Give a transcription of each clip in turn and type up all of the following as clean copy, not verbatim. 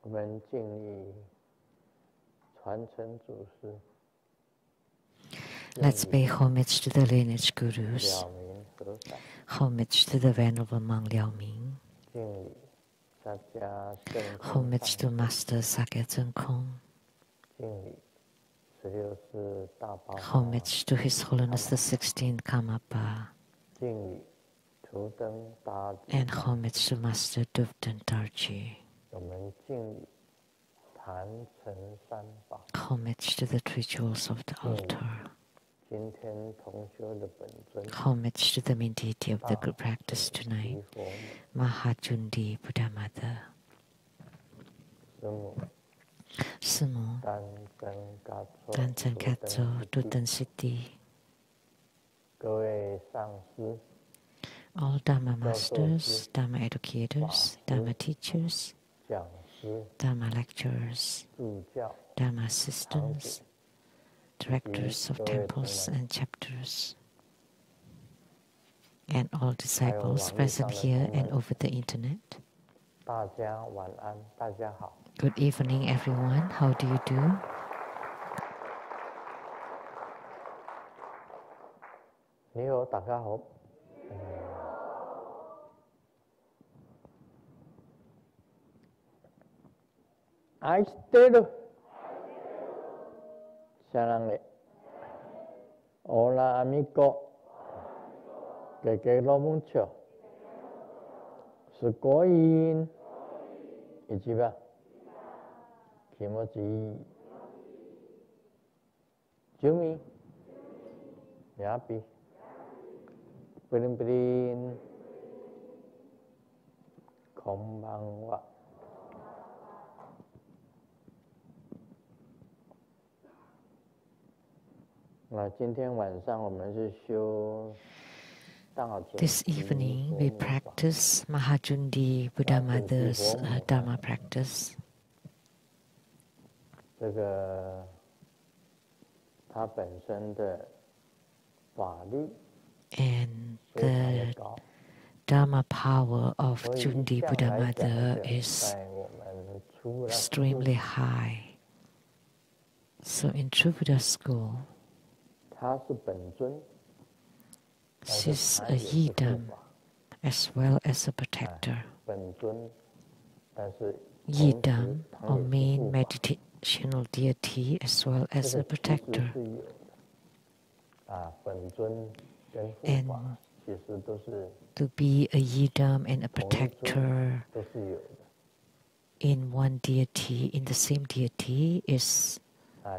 我们敬礼传承祖师。 Let's pay homage to the lineage gurus, homage to the Venerable Monk Liao Ming, homage to Master Sakya Tsung Kong, homage to His Holiness the 16th Karmapa, and homage to Master Dubten Tarji. Homage to the three jewels of the altar. Homage to the main deity of the good practice tonight, Mahajundi Buddha Mother. Sumo, Danzan Katso, Duten Siddhi. All Dharma masters, Dharma educators, Dharma teachers, Dharma lecturers, Dharma assistants, directors of temples and chapters, and all disciples present here and over the internet. Good evening, everyone. How do you do? Hola amigo, que lo mucho. Sukoin, ichiba, kimochi, Jumi, yapi, pirin, konbanwa. 那今天晚上我们是修 This evening we practice Mahajundi Buddha Mother's Dharma practice. 这个它本身的法力 And the Dharma power of Jundi Buddha Mother is extremely high. So in True Buddha School, she's a yidam as well as a protector. Yidam, or main meditational deity, as well as a protector. And to be a yidam and a protector in one deity, in the same deity, is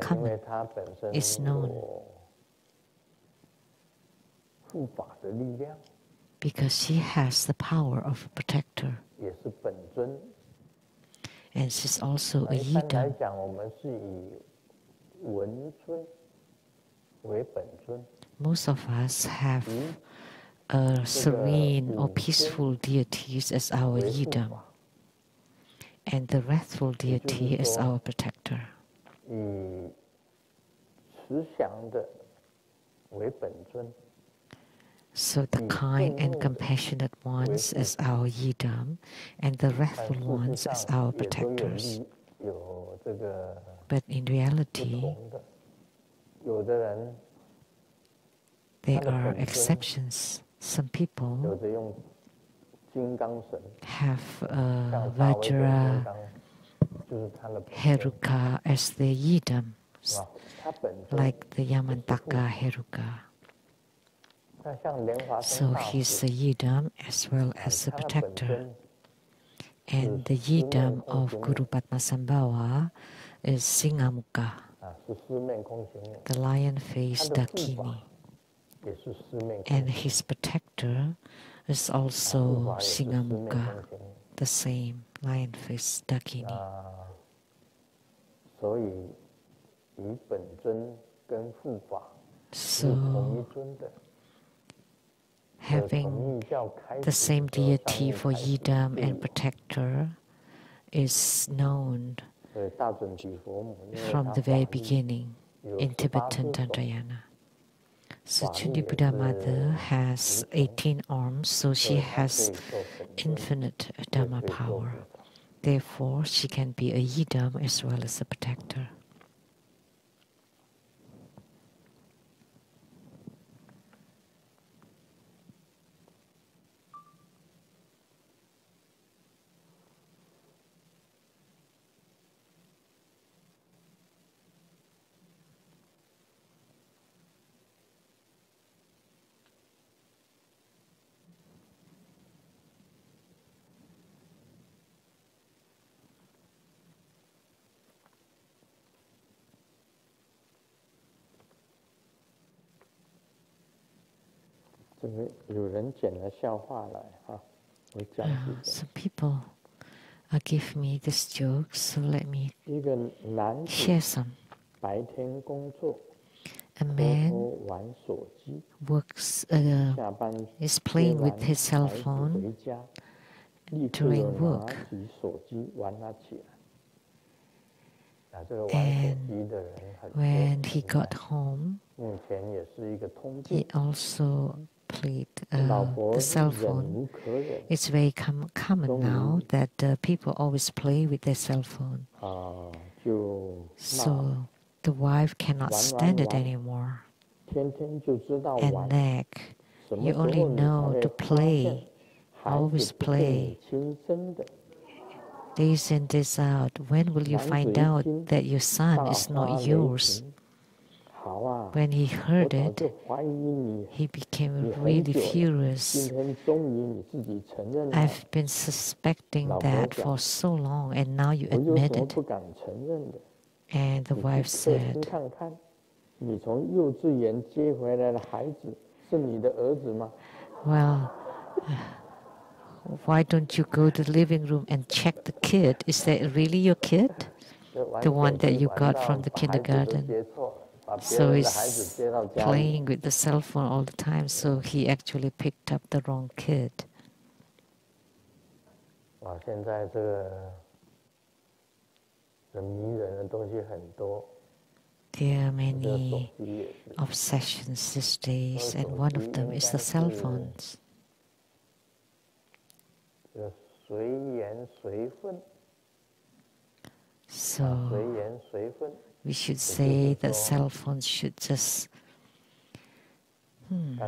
common, is known. Because she has the power of a protector. And she's also a yidam. Most of us have serene or peaceful deities as our yidam, and the wrathful deity is our protector. So the kind and compassionate ones as our yidam, and the wrathful ones as our protectors. But in reality, there are exceptions. Some people have Vajra Heruka as their yidam, like the Yamantaka Heruka. So he's a yidam as well as a protector. And the yidam of Guru Padmasambhava is Singamukha, the lion-faced Dakini. And his protector is also Singamukha, the same lion-faced Dakini. So, having the same deity for yidam and protector is known from the very beginning in Tibetan Tantrayana. So Jundi Buddha Mother has 18 arms, so she has infinite Dharma power. Therefore, she can be a yidam as well as a protector. Some people give me this joke, so let me share some. A man works, is playing with his cell phone during work. And when he got home, he also played the cell phone. It's very common now that people always play with their cell phone. So the wife cannot stand it anymore and nag. You only know to play, always play. Days in, days out. When will you find out that your son is not yours? When he heard it, he became really furious. I've been suspecting that for so long, and now you admit it. And the wife said, well, why don't you go to the living room and check the kid? Is that really your kid? The one that you got from the kindergarten. So he's playing with the cell phone all the time, so he actually picked up the wrong kid. There are many obsessions these days, and one of them is the cell phones. So we should say that cell phones should just come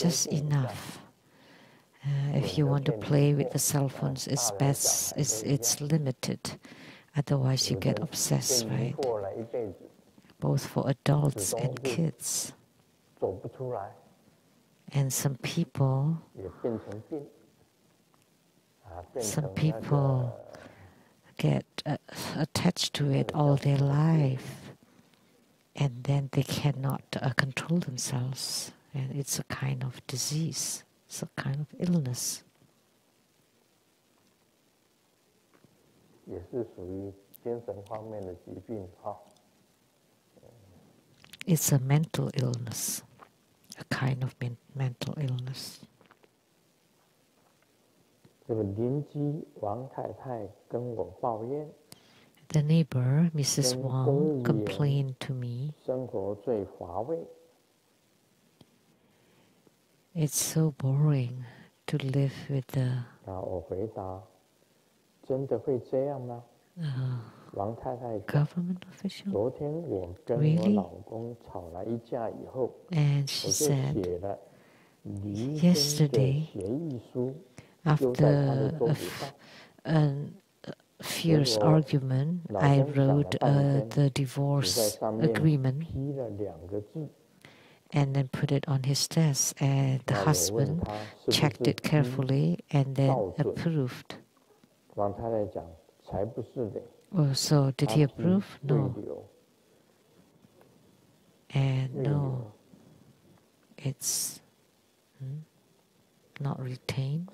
just enough. If you want to play with the cell phones, it's best, it's limited. Otherwise you get obsessed, right? Both for adults and kids. And some people get attached to it all their life, and then they cannot control themselves, and it's a kind of disease, it's a kind of illness. It's a mental illness, a kind of mental illness. The neighbor, Mrs. Wang, complained to me, it's so boring to live with the government official. Really? And she said, yesterday, after a fierce argument, I wrote the divorce agreement and then put it on his desk, and the husband checked it carefully and then approved. Oh, so did he approve? No. And no, it's not retained.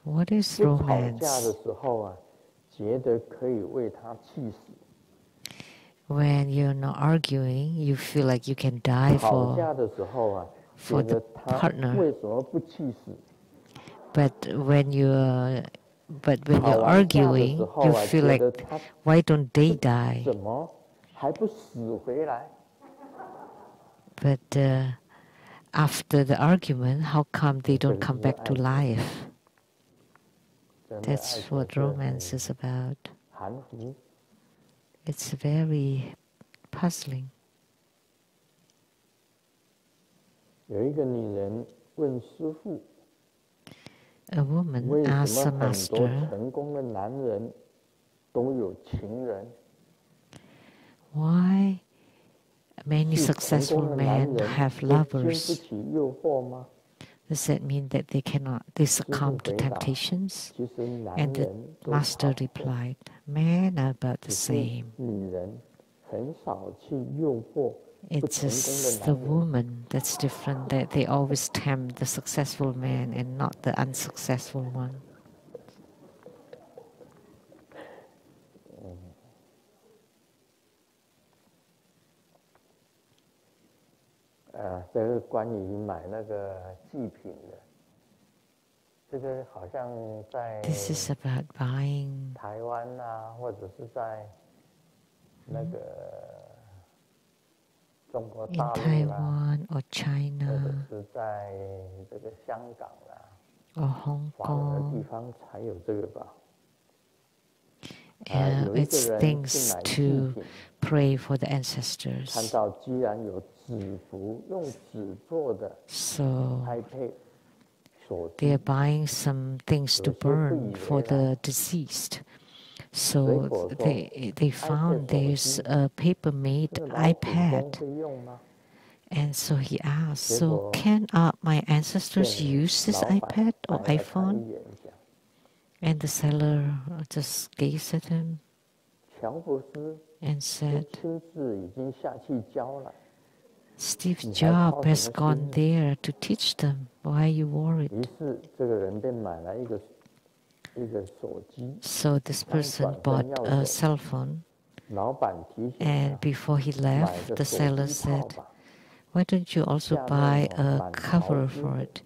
What is romance? When you're not arguing, you feel like you can die for the partner. But when you're arguing, you feel like, why don't they die? But after the argument, how come they don't come back to life? That's what romance is about. It's very puzzling. A woman asks a master, why many successful men have lovers? Does that mean that they succumb to temptations? And the master replied, men are about the same. It's just the woman that's different, that they always tempt the successful man and not the unsuccessful one. This is about buying in Taiwan or China or Hong Kong. It's things to pray for the ancestors. So they are buying some things to burn for the deceased. So they found there's a paper-made iPad. And so he asked, so can my ancestors use this iPad or iPhone? And the seller just gazed at him and said, Steve Jobs has gone there to teach them. Why are you worried? So this person bought a cell phone, and before he left, the seller said, why don't you also buy a cover for it?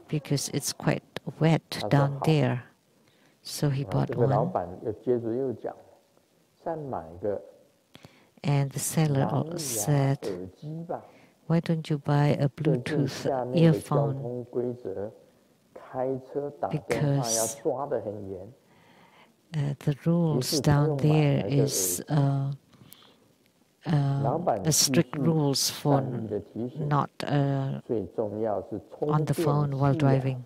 Because it's quite wet down there. So he bought one. And the seller said, why don't you buy a Bluetooth earphone? Because the rules down there is strict rules for not on the phone while driving.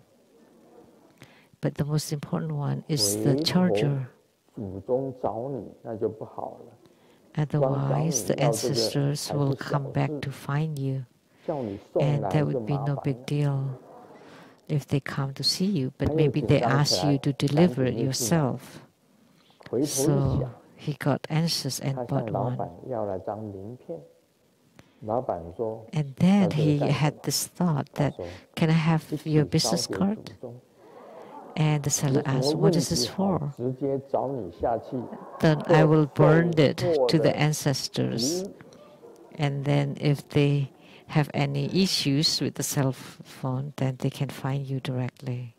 But the most important one is the charger. Otherwise, the ancestors will come back to find you. And that would be no big deal if they come to see you. But maybe they ask you to deliver it yourself. So he got anxious and bought one. And then he had this thought that, can I have your business card? And the seller asked, what is this for? Then I will burn it to the ancestors. And then if they have any issues with the cell phone, then they can find you directly.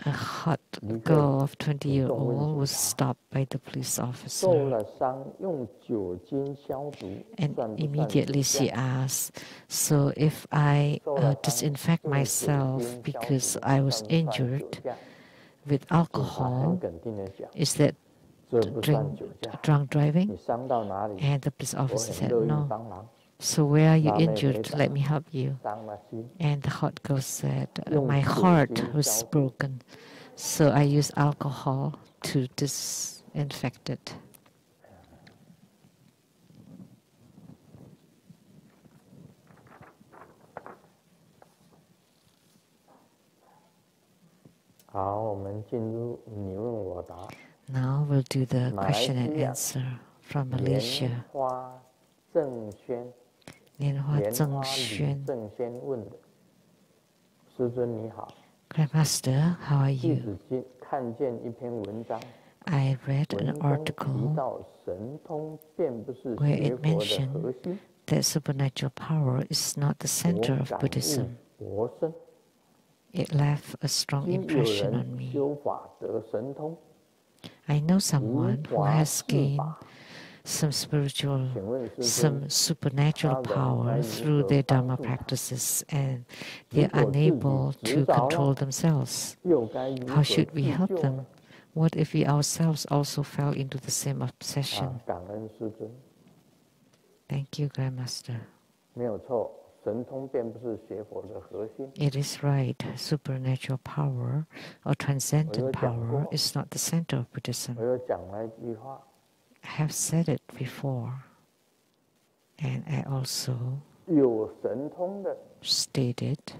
A hot girl of 20-year-old was stopped by the police officer. And immediately she asked, so if I disinfect myself because I was injured with alcohol, is that drunk driving? And the police officer said, no. So where are you injured? Let me help you. And the hot girl said, my heart was broken, so I used alcohol to disinfect it. Now we'll do the question and answer from Malaysia. Nianhua Zheng Xuan. Grandmaster, how are you? I read an article where it mentioned that supernatural power is not the center of Buddhism. It left a strong impression on me. I know someone who has gained some supernatural power through their Dharma practices, and they're unable to control themselves. How should we help them? What if we ourselves also fell into the same obsession? Thank you, Grandmaster. It is right. Supernatural power or transcendent power is not the center of Buddhism. I have said it before, and I also stated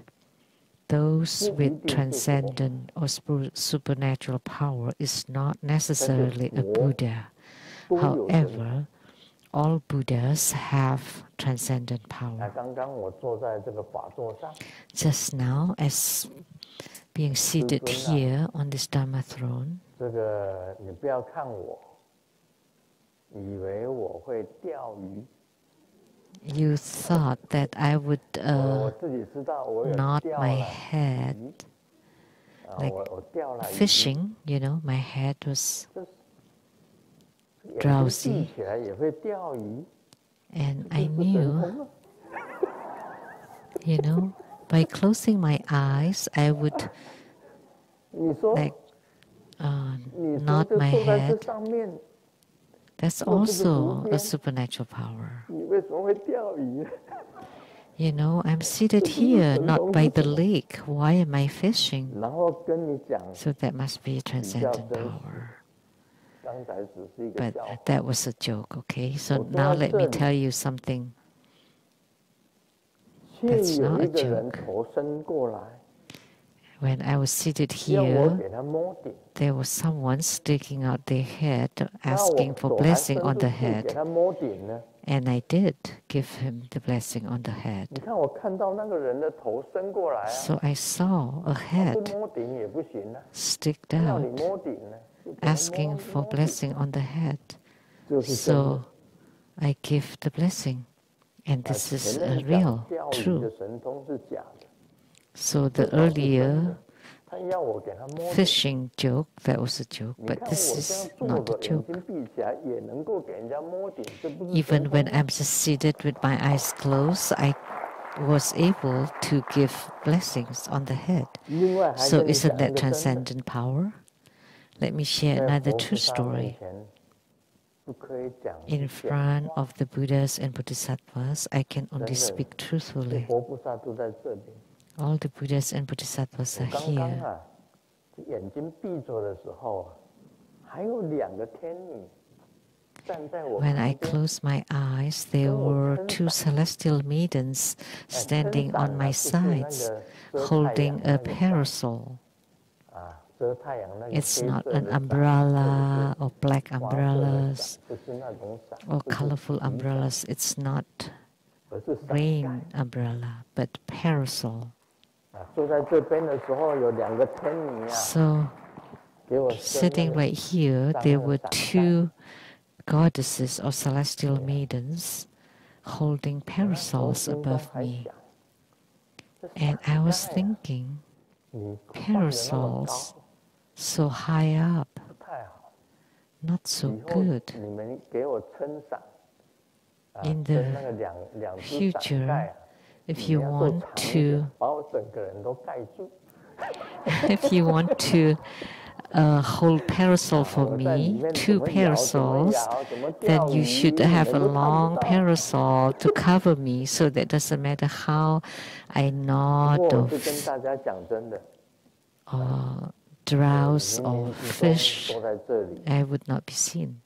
those with transcendent or supernatural power is not necessarily a Buddha. However, all Buddhas have transcendent power. Just now, as being seated here on this Dharma throne, you thought that I would nod my head like fishing, you know, my head was drowsy. And I knew, you know, by closing my eyes, I would like nod my head. That's also a supernatural power. You know, I'm seated here, not by the lake. Why am I fishing? So that must be transcendent power. But that was a joke, okay? So now let me tell you something that's not a joke. When I was seated here, there was someone sticking out their head, asking for blessing on the head. And I did give him the blessing on the head. So I saw a head stick out, asking for blessing on the head. So I give the blessing. And this is real, true. So the earlier fishing joke, that was a joke, but this is not a joke. Even when I'm just seated with my eyes closed, I was able to give blessings on the head. So isn't that transcendent power? Let me share another true story. In front of the Buddhas and Bodhisattvas, I can only speak truthfully. All the Buddhas and Bodhisattvas are here. When I closed my eyes, there were two celestial maidens standing on my sides, holding a parasol. It's not an umbrella or black umbrellas or colorful umbrellas. It's not rain umbrella, but parasol. So, sitting right here, there were two goddesses or celestial maidens holding parasols above me. And I was thinking, parasols so high up, not so good. In the future, if you want to hold parasol for me, two parasols, then you should have a long parasol to cover me, so that doesn't matter how I nod or drowse or fish, I would not be seen.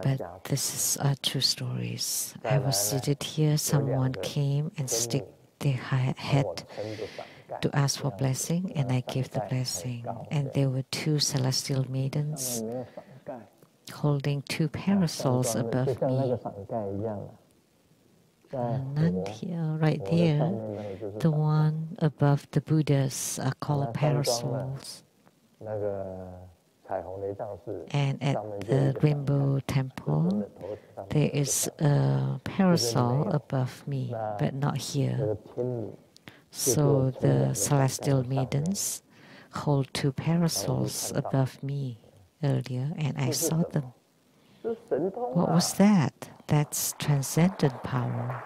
But this is true stories. I was seated here, someone came and stick their head to ask for blessing, and I gave the blessing. And there were two celestial maidens holding two parasols above me. None here, right there. The one above the Buddhas are called parasols. And at the Rainbow Temple, there is a parasol above me, but not here. So the celestial maidens hold two parasols above me earlier, and I saw them. What was that? That's transcendent power.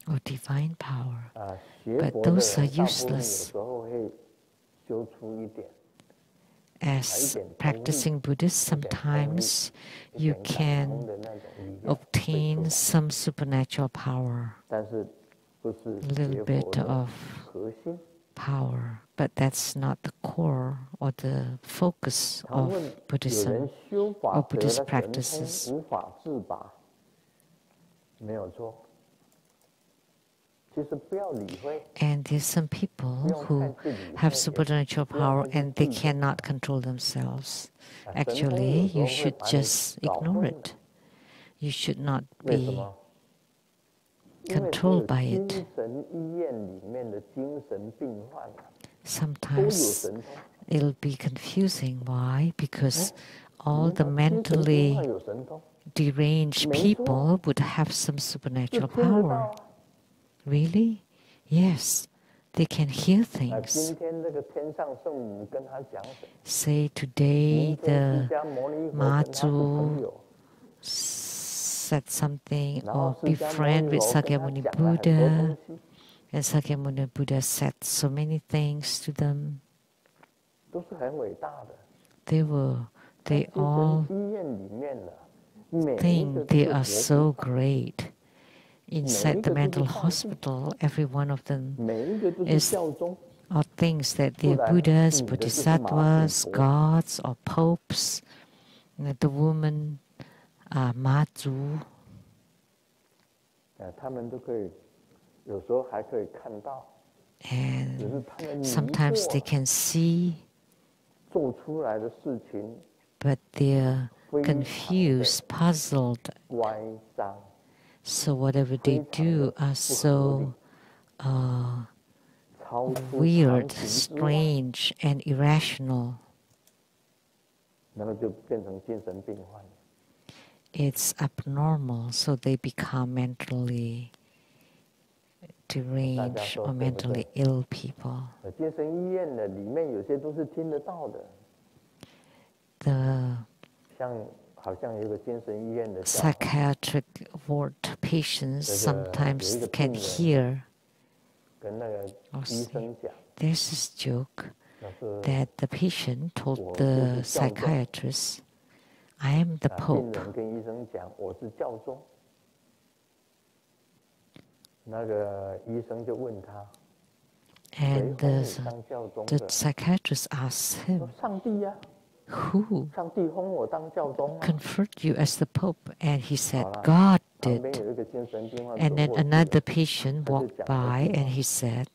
Or divine power. But those are useless. As practicing Buddhists, sometimes you can obtain some supernatural power, a little bit of power, but that's not the core or the focus of Buddhism or Buddhist practices. And there's some people who have supernatural power and they cannot control themselves. Actually, you should just ignore it. You should not be controlled by it. Sometimes it'll be confusing. Why? Because all the mentally deranged people would have some supernatural power. Really? Yes, they can hear things. Say today the Mazu said something or be friend with Sakyamuni Buddha, and Sakyamuni Buddha said so many things to them. They all think they are so great. Inside the mental hospital, every one of them are things that they're Buddhas, Bodhisattvas, gods, or popes. The woman, Mazu. And sometimes they can see, but they're confused, puzzled. So whatever they do are so weird, strange, and irrational. It's abnormal, so they become mentally deranged or mentally ill people. The psychiatric ward patients sometimes can hear or see. There's this joke that the patient told the psychiatrist, I am the Pope. And the psychiatrist asked him, who conferred you as the Pope? And he said, God did. And then another patient walked by and he said,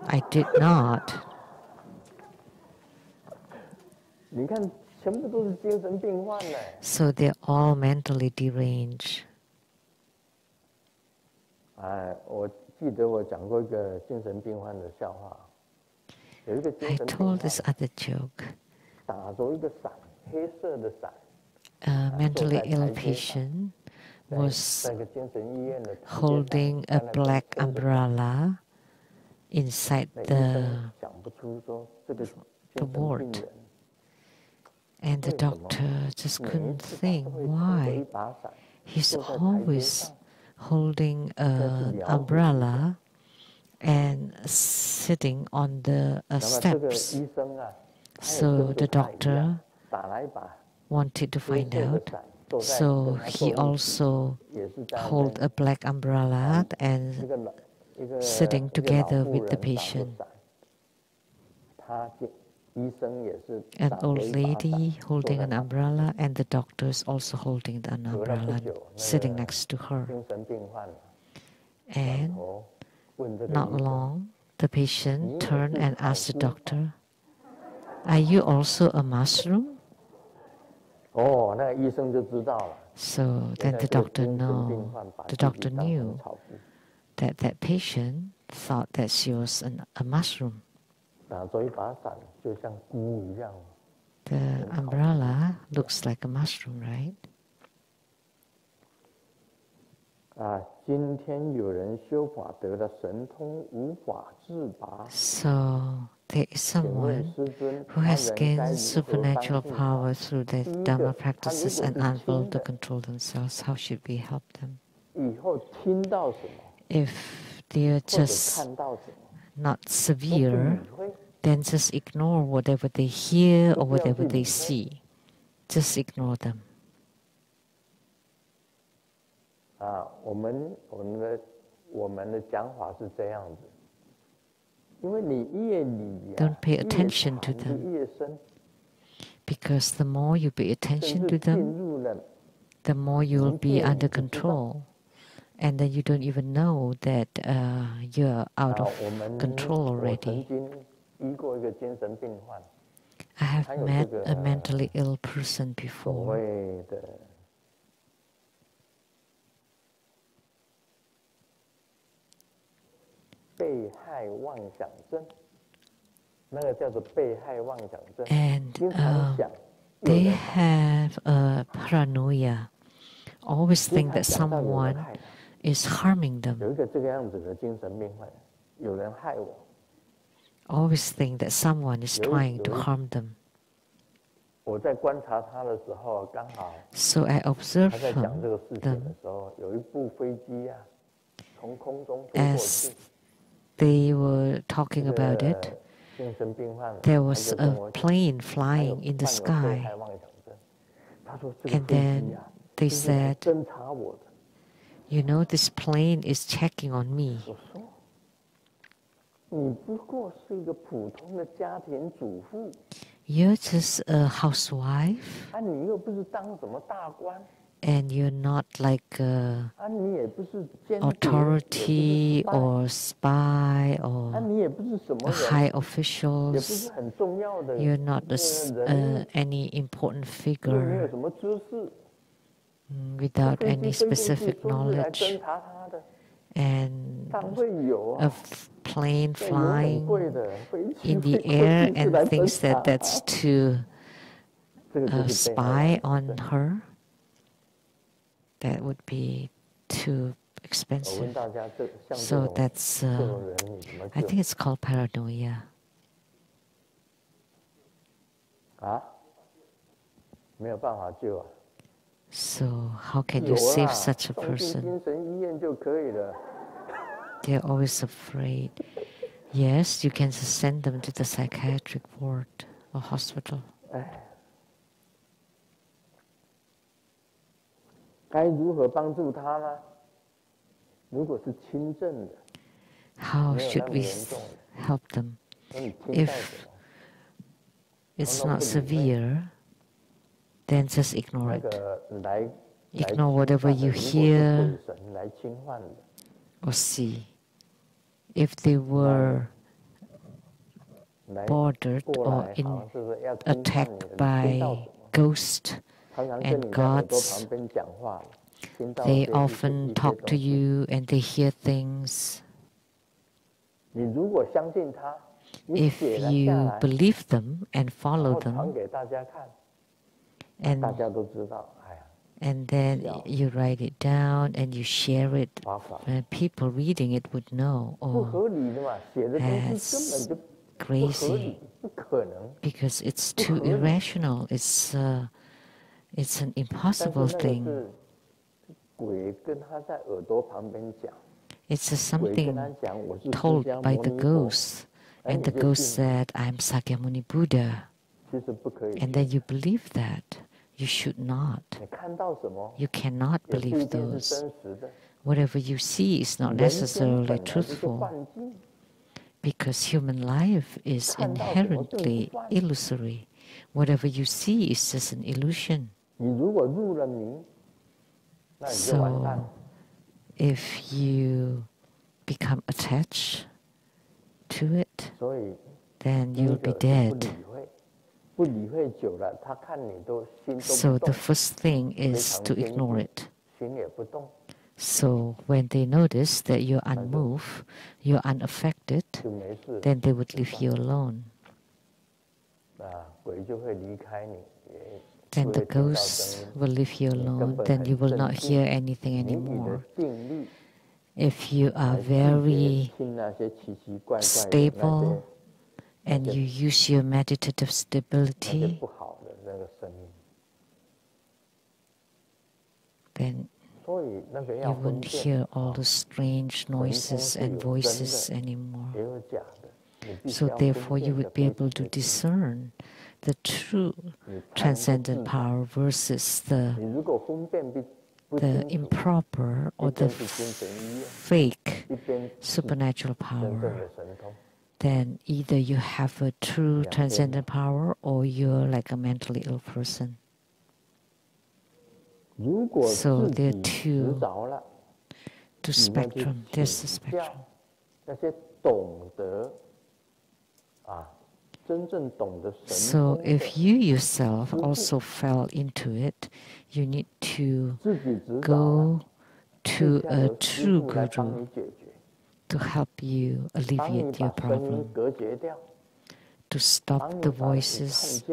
I did not. So they're all mentally deranged. I told this other joke. A mentally ill patient was holding a black umbrella inside the ward. And the doctor just couldn't think why. He's always holding an umbrella and sitting on the steps. So the doctor wanted to find out. So he also held a black umbrella and sitting together with the patient. An old lady holding an umbrella and the doctors also holding an umbrella, sitting next to her. And not long, the patient turned and asked the doctor, are you also a mushroom? So then the doctor knew that that patient thought that she was a mushroom. The umbrella looks like a mushroom, right? So there is someone who has gained supernatural power through their Dharma practices and unable to control themselves. How should we help them? If they are just not severe, then just ignore whatever they hear or whatever they see. Just ignore them. Don't pay attention to them. Because the more you pay attention to them, the more you'll be under control. And then you don't even know that you're out of control already. I have met a mentally ill person before. And they have a paranoia, always think that someone is harming them. Always think that someone is trying to harm them. So I observed them as they were talking about it. There was a plane flying in the sky, and then they said, "You know, this plane is checking on me." You're just a housewife, and you're not like authority or spy or a high officials. You're not any important figure without any specific knowledge. And a plane flying in the air and thinks that that's to spy on her. That would be too expensive. So that's, I think it's called paranoia. So how can you save such a person? They're always afraid. Yes, you can just send them to the psychiatric ward or hospital. How should we help them? If it's not severe, then just ignore it. Ignore whatever you hear or see. If they were bothered or attacked by ghosts and gods, they often talk to you and they hear things. If you believe them and follow them, and then you write it down and you share it, people reading it would know, oh, that's crazy, because it's too irrational. It's an impossible thing. It's just something told by the ghost, and the ghost said, "I'm Sakyamuni Buddha," and then you believe that. You should not. You cannot believe those. Whatever you see is not necessarily truthful, because human life is inherently illusory. Whatever you see is just an illusion. So, if you become attached to it, then you'll be dead. So the first thing is to ignore it. So when they notice that you're unmoved, you're unaffected, then they would leave you alone. Then the ghosts will leave you alone, then you will not hear anything anymore. If you are very stable and you use your meditative stability, then you won't hear all the strange noises and voices anymore. So therefore you would be able to discern the true transcendent power versus the improper or the fake supernatural power. Then either you have a true transcendent power or you're like a mentally ill person. So there are two spectrum. There's the spectrum. So if you yourself also fell into it, you need to go to a true guru to help you alleviate your problem, to stop the voices,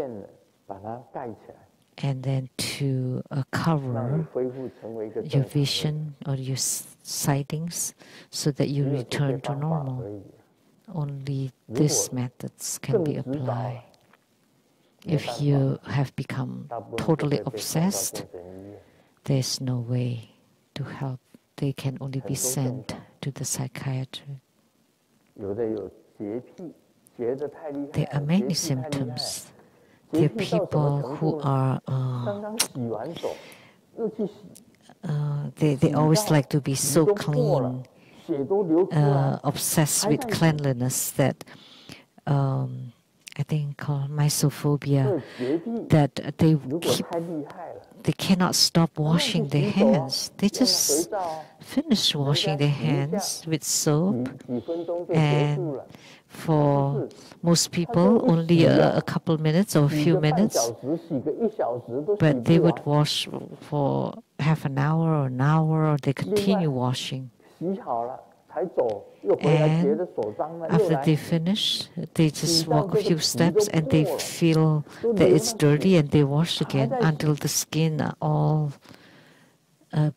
and then to cover your vision or your sightings so that you return to normal. Only these methods can be applied. If you have become totally obsessed, there's no way to help. They can only be sent to the psychiatrist. There are many symptoms. There are people who are they always like to be so clean, obsessed with cleanliness that I think called mysophobia, that they cannot stop washing their hands. They just finish washing their hands with soap, and for most people only a couple minutes or a few minutes, but they would wash for half an hour or they continue washing. And after they finish, they just walk a few steps and they feel that it's dirty and they wash again until the skin are all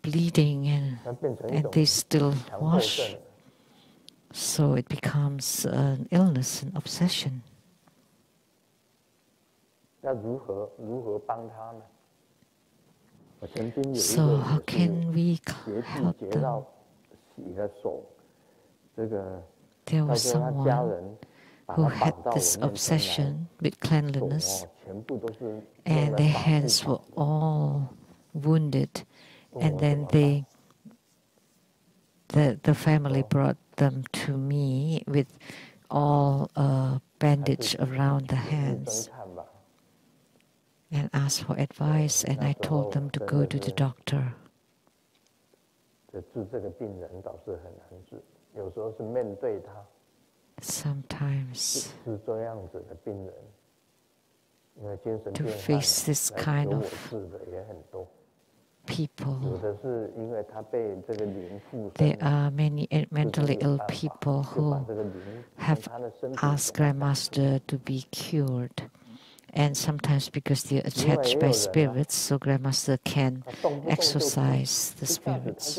bleeding and they still wash. So it becomes an illness, an obsession. So how can we help them? There was someone who had this obsession with cleanliness, and their hands were all wounded, and then the family brought them to me with all bandage around the hands and asked for advice, and I told them to go to the doctor. Sometimes to face this kind of people, there are many mentally ill people who have asked Grandmaster to be cured. And sometimes because they're attached by spirits, so Grandmaster can exorcise the spirits.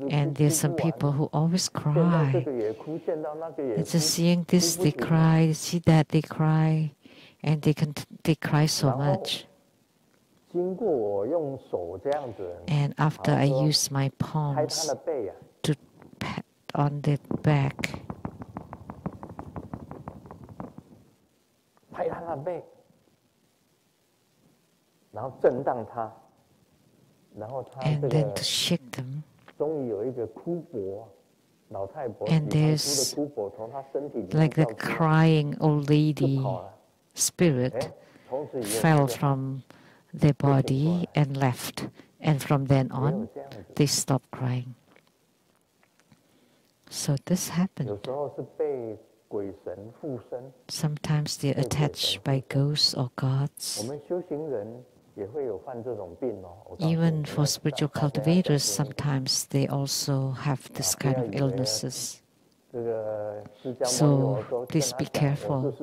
And there's some people who always cry. They're just seeing this, they cry, see that, they cry, and they cry so much. And after I use my palms to pat on their back, and then to shake them, and there's like the crying old lady spirit fell from their body and left, and from then on they stopped crying. So this happened. Sometimes they're attached by ghosts or gods. Even for spiritual cultivators, sometimes they also have this kind of illnesses. So please be careful.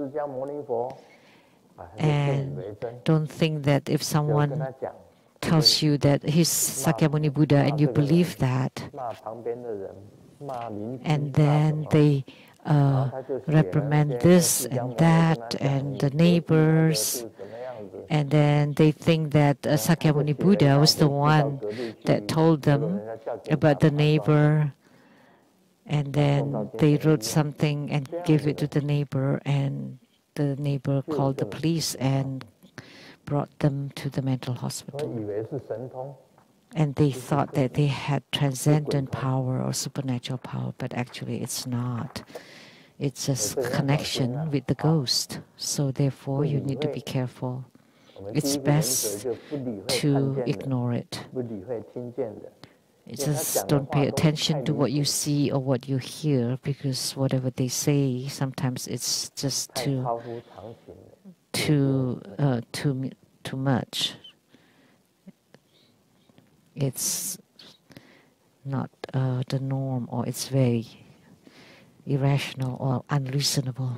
And don't think that if someone tells you that he's Sakyamuni Buddha and you believe that, and then they reprimand this and that and the neighbors, and then they think that Sakyamuni Buddha was the one that told them about the neighbor, and then they wrote something and gave it to the neighbor, and the neighbor called the police and brought them to the mental hospital. And they thought that they had transcendent power or supernatural power, but actually it's not. It's just connection with the ghost. So therefore you need to be careful. It's best to ignore it. Just don't pay attention to what you see or what you hear, because whatever they say, sometimes it's just too much. It's not the norm, or it's very irrational or unreasonable.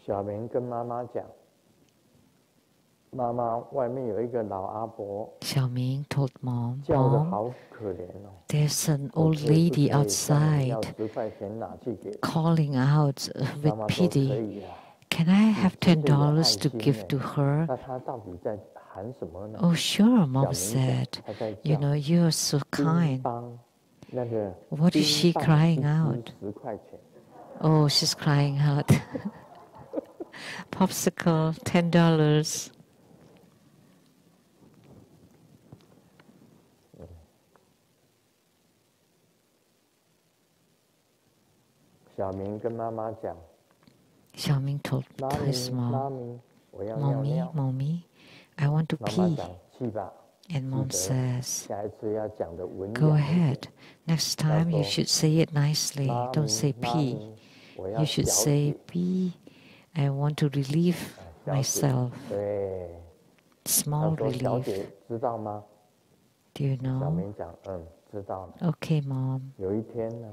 小明跟妈妈讲，妈妈外面有一个老阿伯， Xiaoming told mom, 叫得 Mom, 好可怜哦。 there's an old lady 要 outside 10块钱拿去给， calling out 妈 with 妈说可 pity. 以啊。 Can I have 你真的有爱 $10 to 心 give 呢 to her? 那他到底在喊什么呢？ Oh, sure, 小 mom 明 said. 讲，他在 You 叫 know, you're so 乒 kind. 乓，那个 What is she 冰棒 crying 一 out? 支10块钱。 Oh, she's crying out. Popsicle, $10. 小明跟妈妈讲， Xiaoming told 妈 his 咪，妈 mom, 咪，我要尿 Mommy, 尿。 Mommy, I want to 妈妈 pee. 讲去吧， And 记 mom 得 says, 下一次要讲的文 Go 雅一 ahead. 点。 Next time you should say it nicely. 妈 Don't 咪， say 妈 pee. 咪，我要 You should 小 say 姐。 pee. I want to relieve 小姐， myself. 对，他 Small 说小 relief. 姐知道吗？ Do you 小 know? 明讲，知道了。 Okay, mom. 有一天呢，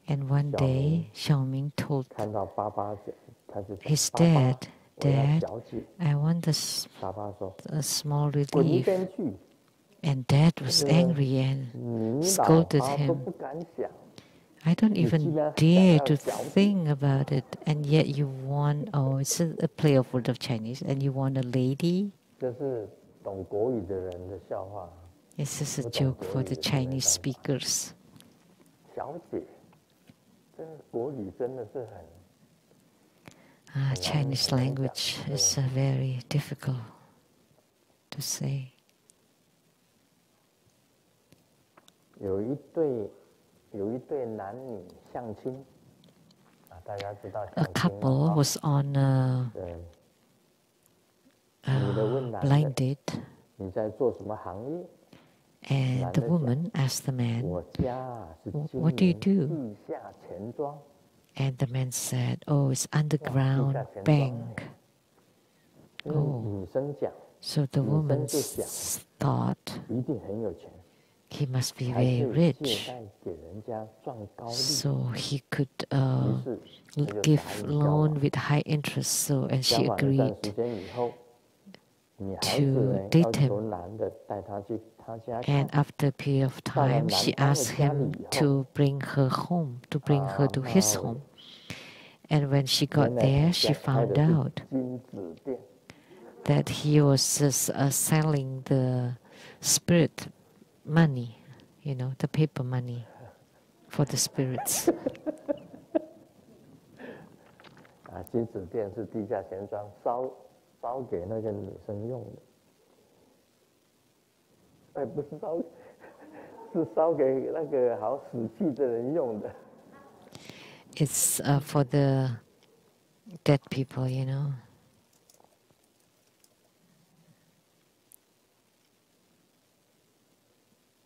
And one day, Xiaoming told 看到爸爸讲，他就讲 his 爸爸， dad, 我要 Dad, 小姐。 I want 爸爸说 a small 滚一 relief. 边去， And Dad was angry and 你老 scolded 爸都 him. 不敢想。 I don't 你 even 竟然 dare 想 to 要小姐， think about it, and yet you want, oh, it's a play of word of Chinese, and you want a lady? 这是懂国语的人的笑话。 It's just a joke for the Chinese speakers. 小姐，这国语真的是很 Chinese language is very difficult to say. 有一对男女相亲啊，大家知道 A 相亲 couple 吗？ was on a 对，女的问男 blind 的， date, 你在做什么行业？ and the woman asked the man, 我家是经 What do you 营 do? 地下钱庄。 And the man said, Oh, it's underground Wow, bank. 因为女生讲 So the woman 就想 thought 一定很有钱， he must be 才 very 可以 rich, 借贷给人家赚高利。 so he could 于是他就 give 答应交 loan 往。 with high interest. So and 交 she 往一段 agreed. 时间以后，女孩 to 子呢 date 要求 him. 男的带她去她家 And 看。 after a period of 到了 time, 男 she 方的 asked 家 him 里以后， to bring her home, to bring her to his 啊， home. And when she 原 got 来 there, 他 she 家开 found 的是 out 金子店。 that he was just selling the spirit money, you know, the paper money for the spirits. 啊，金子店是地下钱庄，烧给那个女生用的。不是烧，是烧给那个好死去的人用的。 It's for the dead people, you know.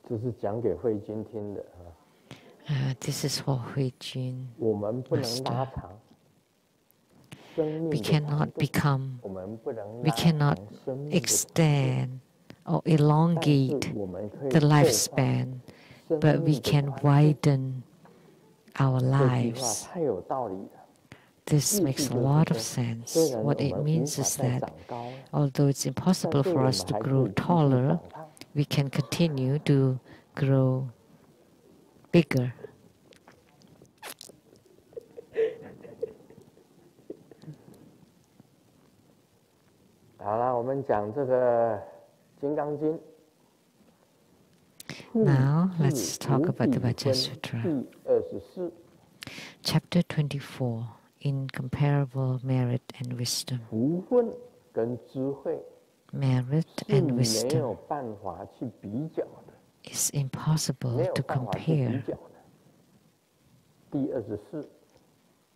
这是讲给慧君听的啊。This is what Hui Jun 我们不能拉 Master. 长生命 We 的长 cannot 度， become, 我们不能 we 拉 cannot 长生命的长度， extend or 但是 elongate 我们可以 the 拓宽 lifespan, 生 but we 命的 can 宽度。 widen our 这句话 lives. 太有道理了。 This 意 makes 思 a 就是 lot of 说，虽 sense. 然 What 我 it 们无 means 法 is 再 that 长高， although it's 但 impossible 是 for 我 us 们 to 还可 grow 以继续 taller, 长胖。 we can continue to grow bigger. 好了，我们讲这个《金刚经》。 Now 智 let's talk 无 about the 比分 Vajrasutra. 第24。 Chapter 24, Incomparable Merit and Wisdom. 福分跟智慧 Merit 是 and 没 wisdom 有办法去比较的， is 没 impossible 有 to 办法去比 compare. 较的。第24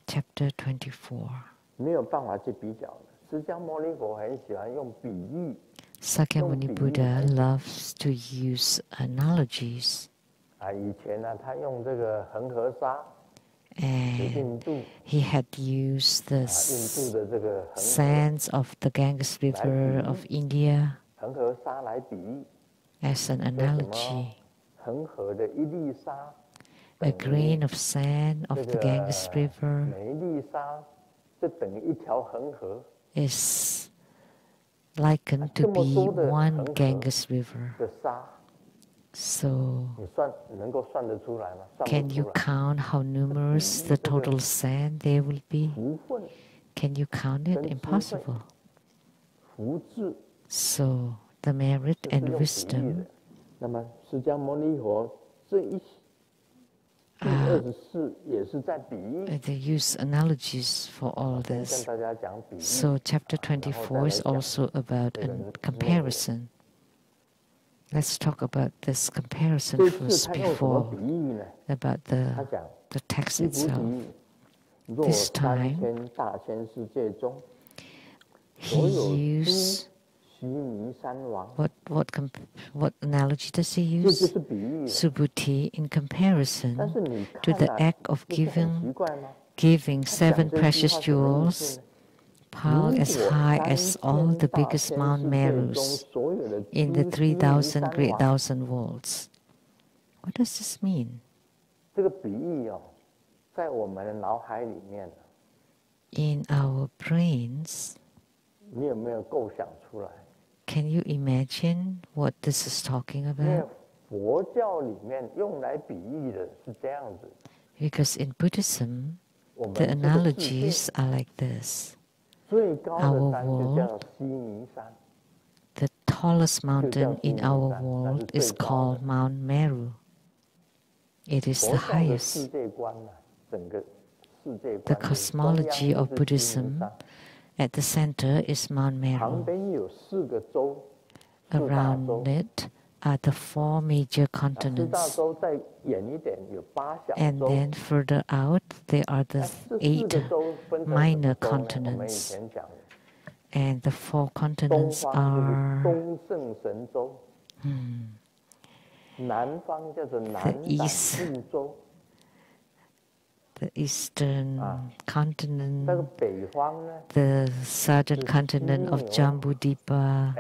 Chapter 24. 没有办法去比较的。释迦牟尼佛很喜欢用比喻， Sakyamuni Buddha loves to use analogies, 以前呢，他用这个恒河沙， and 印度 he had used the 印度的这个恒河 sands of the Ganges River of India 恒河沙来比喻， as an 说什 analogy. 么恒河的一粒沙， A grain of sand 这 of the 个 Ganges River 每一粒沙就等于一条恒河 is likened to 这么 be 多的 one 恒河 Ganges River. 的沙， So 你能够算得出来吗？算 can 不 you 出来。 count how numerous the total sand there will be? 福分 Can you count it? 跟智慧 Impossible. 福智 So the merit 这是 and 用比喻 wisdom 的。那么释迦牟尼佛这一第24也是在比喻， they use analogies for all 跟 this. 大家讲比喻。 So chapter 24 is also about a comparison. Let's talk about this comparison 这次 first 他用什么 before 比喻呢？ about 他 the 讲 text 须菩 itself. 提，若 This time 3000大千世界中， He 所有诸 used 须弥山王， what analogy does he 这就 use? 是比喻了。 Subhuti in 但 comparison 是你 to 看 the 啊 act of 不是很 giving 奇怪吗？ giving 他讲 7这句 precious 话什么意思 jewels 呢？ piled 如 as 果 high as all 3000 the 大 biggest 千 Mount 世界中 Merus 所有的 in the 诸须弥 3,000 山 great 王， thousand worlds. What does this mean? 这个比喻哦，在我们的脑海里面， In our brains, 你有没有构想出来？ can you imagine what this is talking 因为 about? 佛教里面用来比喻的是这样子， Because in Buddhism, 我们 the 这个世界 analogies are like this. 最高的 Our 山就叫须弥山， The tallest mountain in our Shinsan, world that is is called Mount Meru. It is 佛 the 教的世 highest. 界观呢，整个世界 The 观就是 cosmology 中央 of 就是须弥 Buddhism 山， at the center is Mount 旁 Meru. 边有4个州，四大 Around 洲。 it are the 4 major 四大 continents. 洲再远一点有8小 And 洲， then further out, there are the 这4 8个州分成 minor 什么州呢？我们以 continents. 前讲的， And the 4东 continents 方就是 are 东胜神州，南方叫做南胆 East 部洲， the eastern continent, 那个北方呢， the southern continent of Jambudvipa,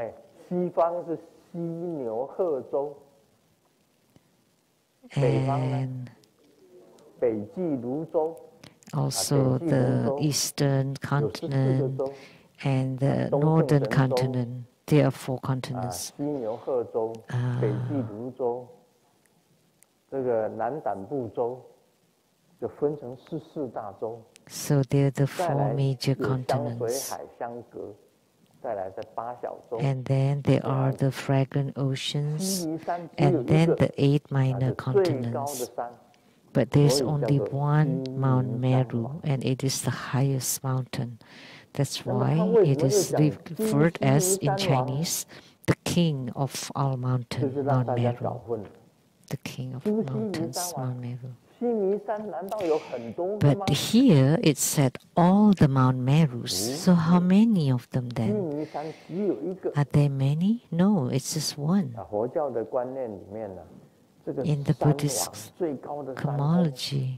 西方是犀牛贺州，北方呢， and 北俱泸州， also the eastern 有14个 continent 州， and the 东 northern 胜神州 continent. There are 4 continents. 犀牛贺州、北俱泸州，这个南胆部洲，就分成14大洲。 So they're the 再 4来 major 有香水 continents. 海相隔，再来在8小洲。 And then there are the fragrant oceans, 须弥山只有 and 一 then 个 the 8 minor 是最高的 continents. 山， But there's 所以 only 叫做 one 须 Mount 弥山 Meru, 王。 and it is the highest mountain. That's 那么 why 他为什 it 么又 is 讲 referred 须 as 弥 in 山王？ Chinese the king of all 就 mountains, 是让 Mount 大家搞 Meru. 混了。 The king of 须弥 mountains, 山王 Mount Meru. 须弥山难道有很多个吗？ But here it said all the Mount Merus. So how many of them 须 then? 弥山只有一个。 Are there many? No, it's just one. 佛教的观念里面呢， in the Buddhist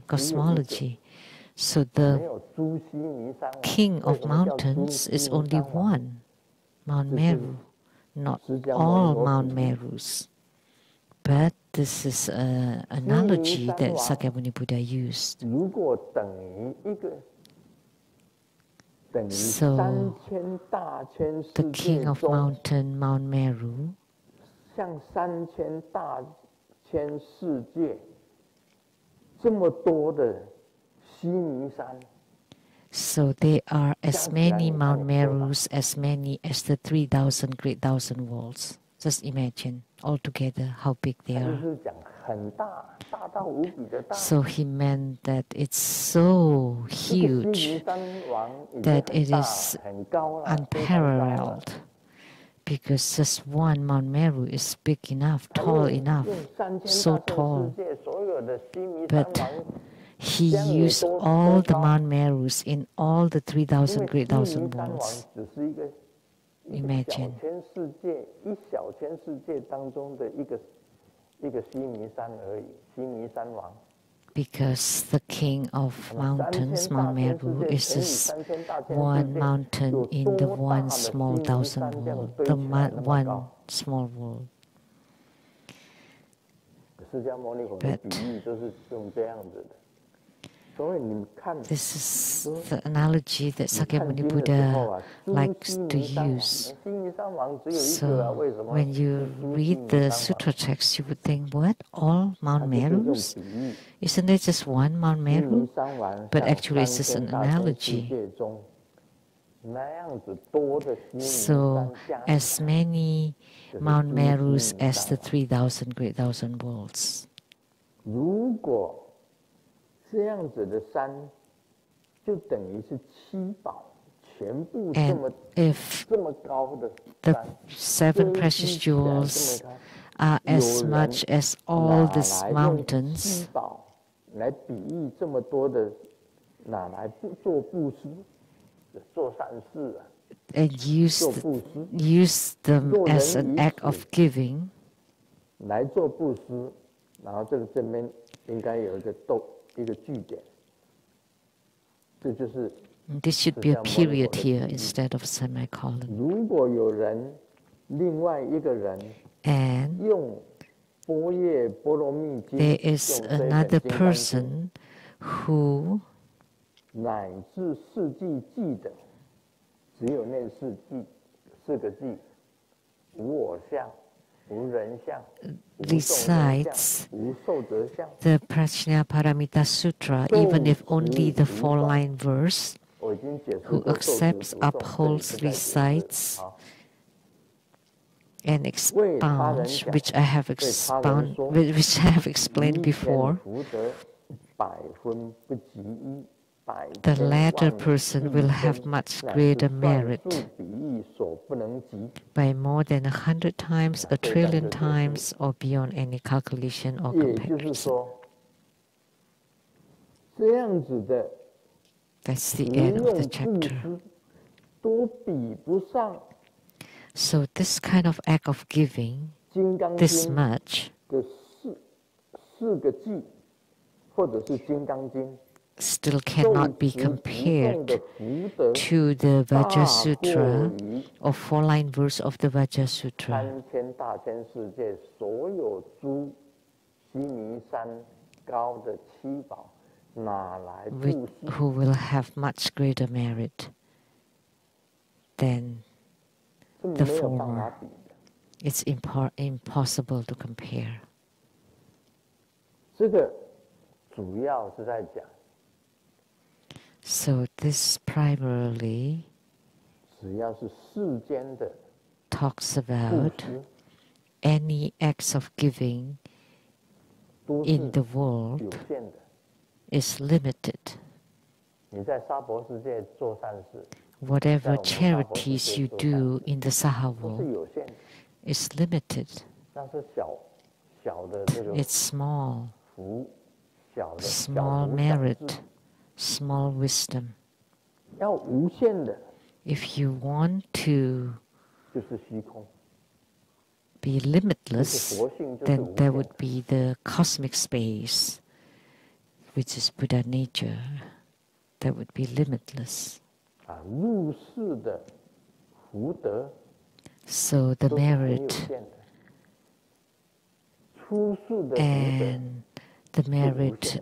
cosmology. So the king of mountains is only one, Mount Meru, not all Mount Merus. But this is an analogy that Sakyamuni Buddha used. So the king of mountain, Mount Meru, so there are as many Mount Merus, as many as the 3,000 Great Thousand Walls. Just imagine altogether how big they are. So he meant that it's so huge that it is unparalleled, because just one Mount Meru is big enough, tall enough, so tall. But he used all the Mount Merus in all the 3,000 Great Thousand Walls. Imagine. Because the king of mountains, Mount Meru, is just one mountain in the one small thousand world, the one small world. But this is the analogy that Sakyamuni Buddha likes to use. So when you read the sutra text, you would think, what? All Mount Merus? Isn't there just one Mount Meru? But actually it's just an analogy. So as many Mount Merus as the 3,000 Great Thousand Worlds. And if the 7 precious jewels are as much as all these mountains, and use them as an act of giving, this should be a period here instead of semicolon. And there is another person who recites the Prajnaparamita Sutra, even if only the 4-line verse, who accepts, upholds, recites, and expounds, which I have explained before. The latter person will have much greater merit by more than 100 times, 1,000,000,000 times, or beyond any calculation or comparison. That's the end of the chapter. So this kind of act of giving, this much, still cannot be compared to the Vajrasutra or 4-line verse of the Vajrasutra, who will have much greater merit than the former. It's impossible to compare. So this primarily talks about any acts of giving in the world is limited. Whatever charities you do in the Saha world is limited. It's small, small merit, small wisdom. If you want to be limitless, then there would be the cosmic space, which is Buddha nature. That would be limitless. So the merit and the merit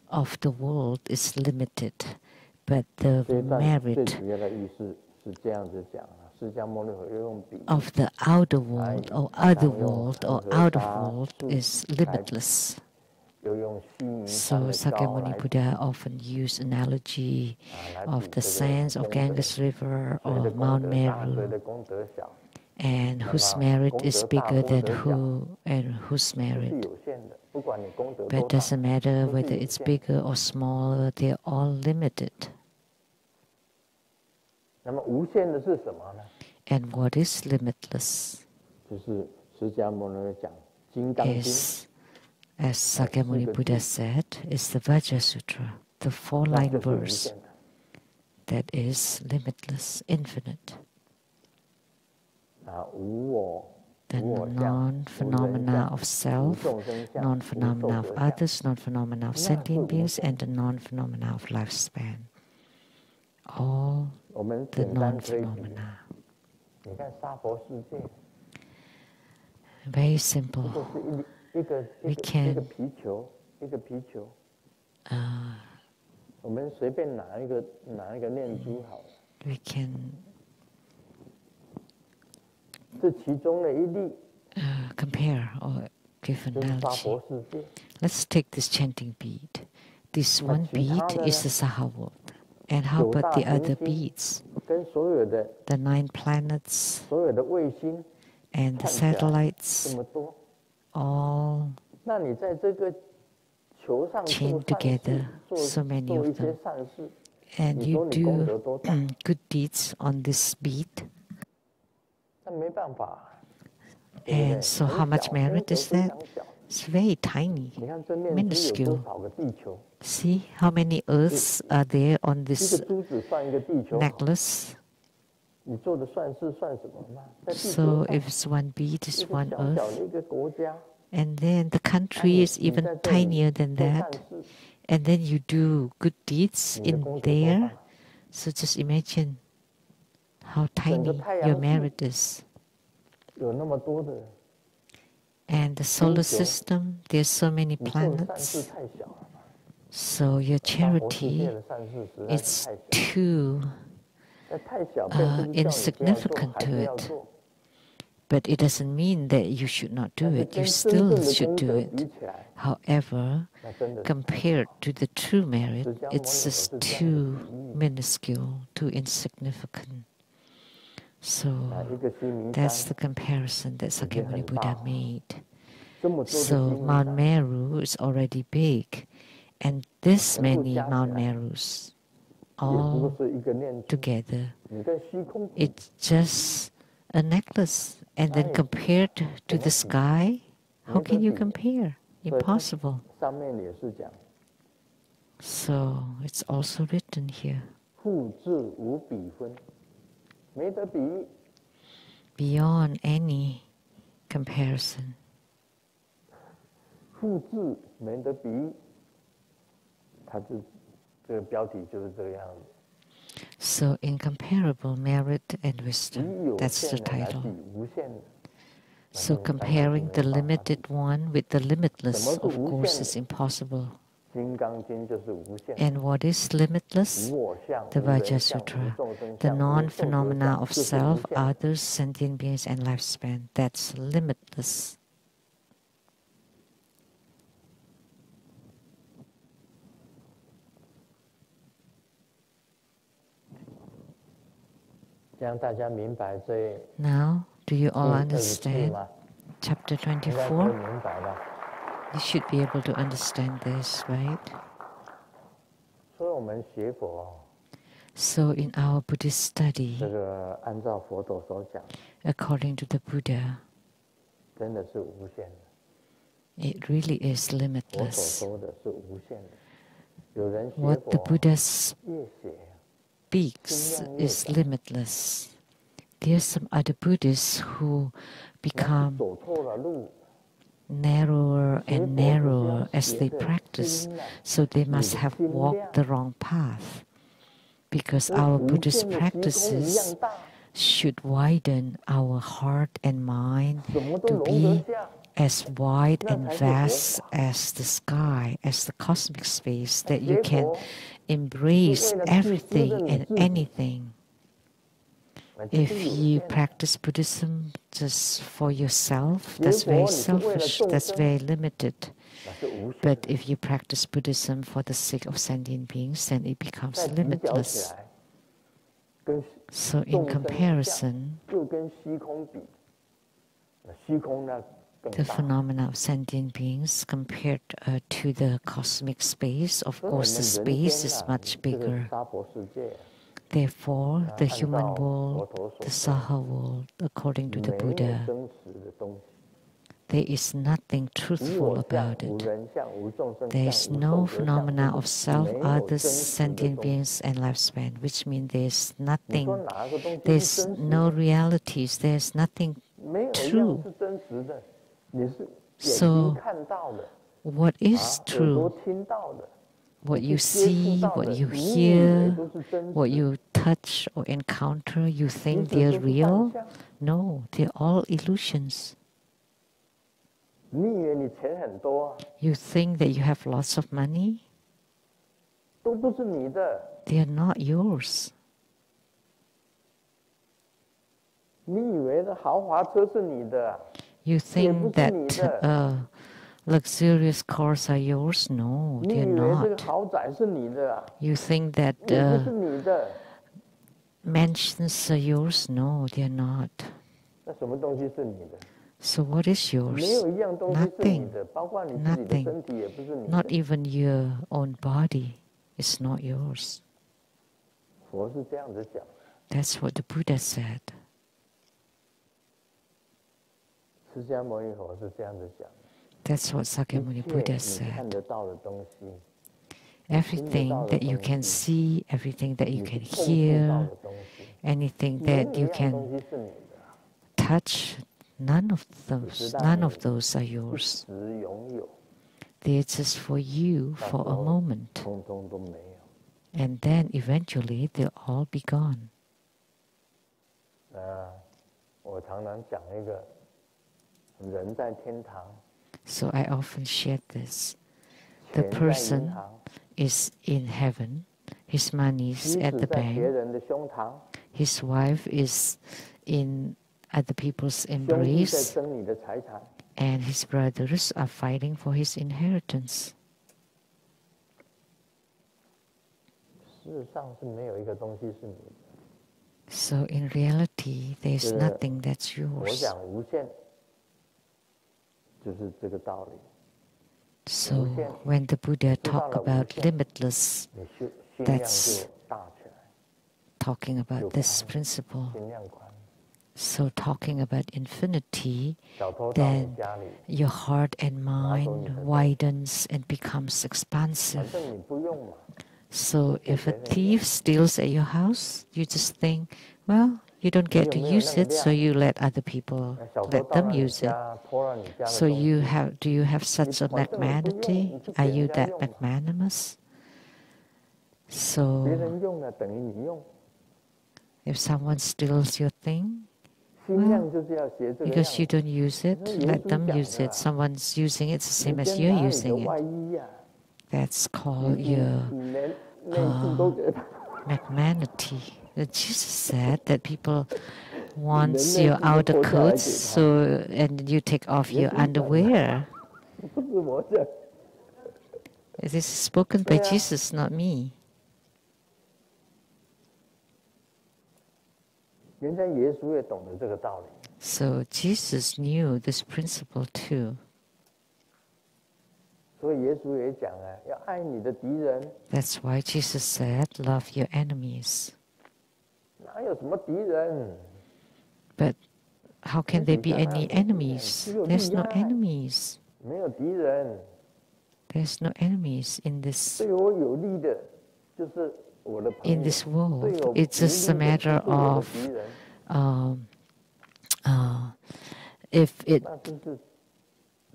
of the world is limited, but the merit of the outer world or other world or out of world is limitless. So Sakyamuni Buddha often used analogy of the sands of Ganges River or Mount Meru, and whose merit is bigger than who and whose merit. But it doesn't matter whether it's bigger or smaller, they're all limited. And what is limitless is, as Sakyamuni Buddha said, is the Vajrasutra, the 4-line verse that is limitless, infinite. The non-phenomena of self, non-phenomena of others, non-phenomena of sentient beings, and the non-phenomena of lifespan. All the non-phenomena. Very simple. We can compare or give an analogy. Let's take this chanting bead. This one bead is the Saha world. And how about the other beads? The 9 planets and the satellites, all chained together, so many of them. And you do good deeds on this bead. And so how much merit is that? It's very tiny, minuscule. See how many earths are there on this necklace? So if it's one bead, it's one earth. And then the country is even tinier than that. And then you do good deeds in there. So just imagine how tiny your merit is. And the solar system, there's so many planets. So your charity is too insignificant to it. But it doesn't mean that you should not do it. You still should do it. However, compared to the true merit, it's just too minuscule, too insignificant. So that's the comparison that Sakyamuni Buddha made. So Mount Meru is already big, and this many Mount Merus all together, it's just a necklace. And then compared to the sky, how can you compare? Impossible. So it's also written here. Beyond any comparison. So incomparable merit and wisdom. That's the title. So comparing the limited one with the limitless, of course, is impossible. And what is limitless? The Vajrasutra, the non-phenomena of self, others, sentient beings, and lifespan. That's limitless. Now, do you all understand chapter 24? You should be able to understand this, right? So in our Buddhist study, according to the Buddha, it really is limitless. What the Buddha speaks is limitless. There are some other Buddhists who become narrower and narrower as they practice, so they must have walked the wrong path. Because our Buddhist practices should widen our heart and mind to be as wide and vast as the sky, as the cosmic space, that you can embrace everything and anything. If you practice Buddhism just for yourself, that's very selfish, that's very limited. But if you practice Buddhism for the sake of sentient beings, then it becomes limitless. So in comparison, the phenomena of sentient beings compared to the cosmic space, of course the space is much bigger. Therefore, the human world, the Saha world, according to the Buddha, there is nothing truthful about it. There is no phenomena of self, others, sentient beings, and lifespan, which means there's nothing, there's no realities, there's nothing true. So, what is true? What you see, what you hear, what you touch or encounter, you think they're real? No, they're all illusions. You think that you have lots of money? They are not yours. You think that luxurious cars are yours? No, they are not. You think that mansions are yours? No, they are not. So what is yours? Nothing. Nothing. Not even your own body is not yours. That's what the Buddha said. That's what Sakyamuni Buddha said. Everything that you can see, everything that you can hear, anything that you can touch, none of those are yours. They're just for you for a moment. And then eventually they'll all be gone. So I often share this. The person is in heaven, his money is at the bank, his wife is in other people's embrace, and his brothers are fighting for his inheritance. So in reality, there is nothing that's yours. So when the Buddha talked about limitless, that's talking about this principle. So talking about infinity, then your heart and mind widens and becomes expansive. So if a thief steals at your house, you just think, well, you don't get to use it, so you let other people, let them use it. So do you have such a magnanimity? Are you that magnanimous? So if someone steals your thing, well, because you don't use it, let them use it. Someone's using it, it's the same as you're using it. That's called your magnanimity. Jesus said that people want your outer clothes, and you take off your underwear. This is spoken by Jesus, not me. So Jesus knew this principle too. That's why Jesus said, love your enemies. But how can there be any enemies? There's no enemies. There's no enemies in this world. It's just a matter of If it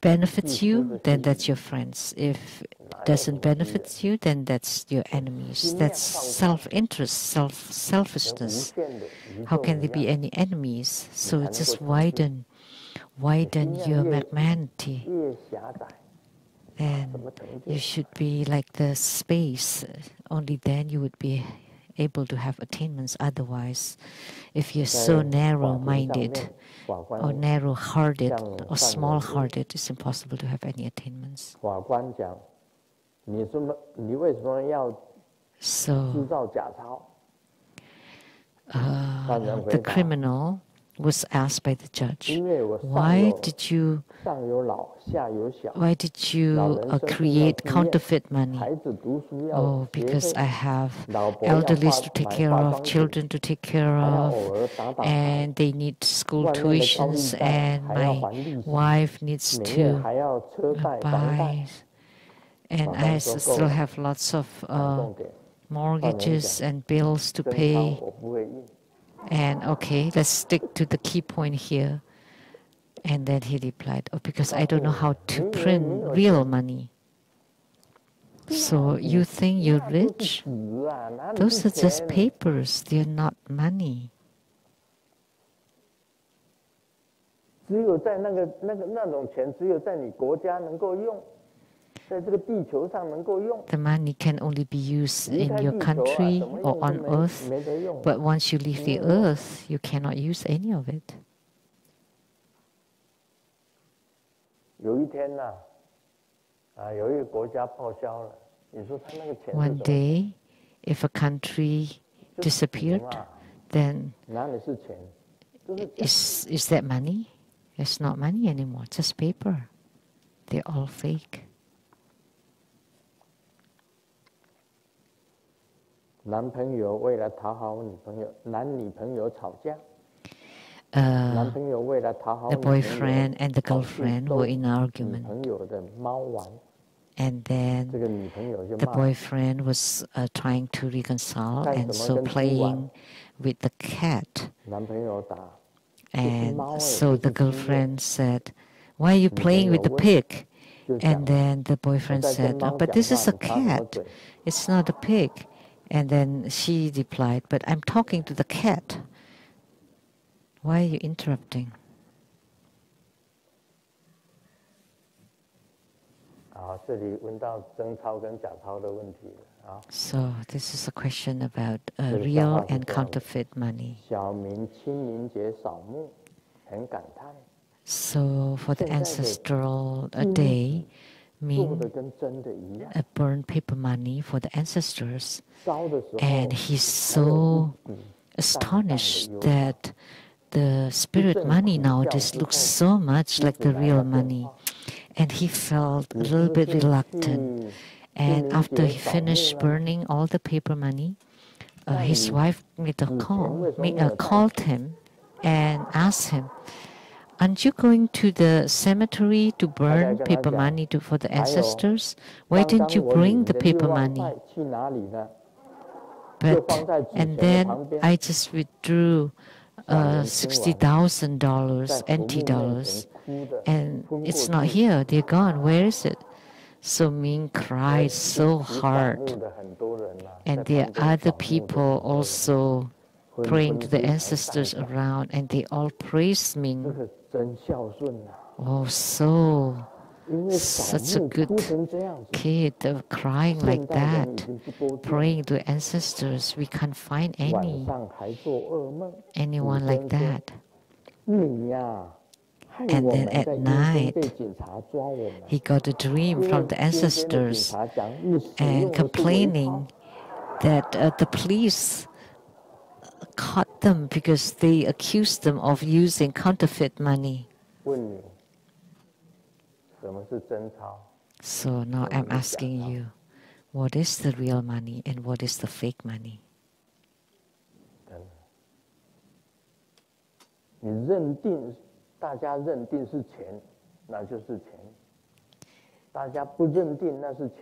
benefits you, then that's your friends. If it doesn't benefit you, then that's your enemies. That's self-interest, selfishness. How can there be any enemies? So just widen your magnanimity. And you should be like the space. Only then you would be able to have attainments. Otherwise, if you're so narrow-minded or narrow-hearted or small-hearted, it's impossible to have any attainments. So the criminal was asked by the judge, why did you create counterfeit money? Oh, because I have elderlies to take care of, children to take care of, and they need school tuitions, and my wife needs to buy, and I still have lots of mortgages and bills to pay. And okay, let's stick to the key point here. And then he replied, oh, because I don't know how to print real money. So you think you're rich? Those are just papers, they're not money. The money can only be used in your country or on earth, but once you leave the earth, you cannot use any of it. One day, if a country disappeared, then is that money? It's not money anymore, it's just paper. They're all fake. 男朋友为了讨好女朋友，男女朋友吵架。 the boyfriend and the girlfriend were in an argument. And then the boyfriend was trying to reconcile, and so playing with the cat. And so the girlfriend said, why are you playing with the pig? And then the boyfriend said, oh, but this is a cat, it's not a pig. And then she replied, but I'm talking to the cat. Why are you interrupting? So this is a question about real and counterfeit money. So for the ancestral day, mean burn paper money for the ancestors, and he's so astonished that the spirit money nowadays looks so much like the real money, and he felt a little bit reluctant. And after he finished burning all the paper money, his wife called him and asked him, aren't you going to the cemetery to burn paper money for the ancestors? Why didn't you bring the paper money? And then I just withdrew $60,000 NT dollars, and it's not here, they're gone, where is it? So Ming cried so hard, and there are other people also praying to the ancestors around, and they all praised Ming. Oh, such a good kid, crying like that, praying to ancestors. We can't find anyone like that. And then at night, he got a dream from the ancestors and complaining that the police caught them because they accused them of using counterfeit money. So now I'm asking you, what is the real money and what is the fake money?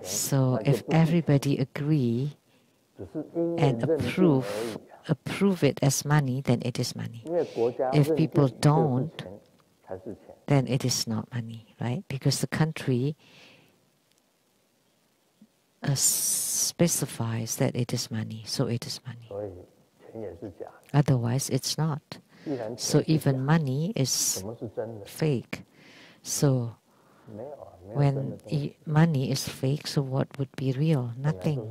So if everybody agree and approve it as money, then it is money. If people don't then it is not money, right? Because the country specifies that it is money, so it is money. Otherwise, it's not. So even money is fake. So when money is fake, so what would be real? Nothing.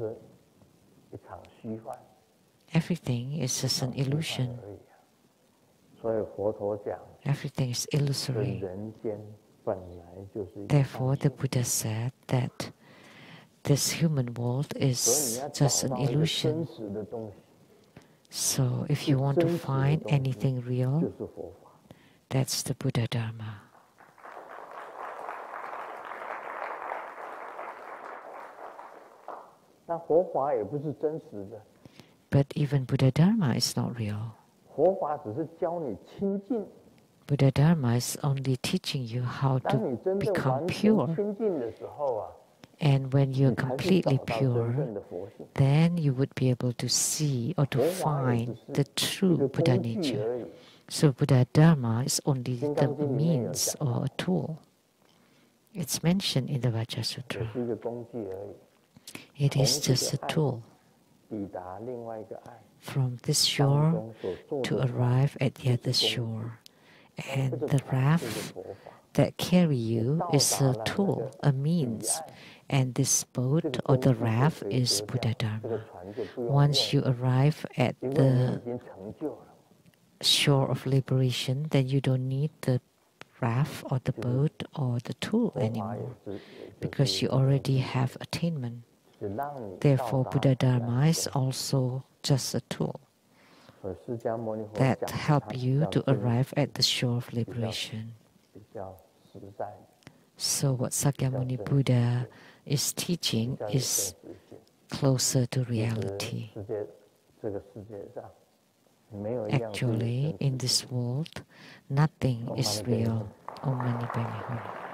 Everything is just an illusion. Everything is illusory. Therefore, the Buddha said that this human world is just an illusion. So if you want to find anything real, that's the Buddha Dharma. But even Buddha Dharma is not real. Buddha Dharma is only teaching you how to become pure. And when you're completely pure, then you would be able to see or to find the true Buddha nature. So Buddha Dharma is only the means or a tool. It's mentioned in the Vajrasutra. It is just a tool. From this shore to arrive at the other shore. And the raft that carry you is a tool, a means. And this boat or the raft is Buddha Dharma. Once you arrive at the shore of liberation, then you don't need the raft or the boat or the tool anymore, because you already have attainment. Therefore, Buddha Dharma is also just a tool that help you to arrive at the shore of liberation. So what Sakyamuni Buddha is teaching is closer to reality. Actually, in this world, nothing is real. Om Mani Padme Hum.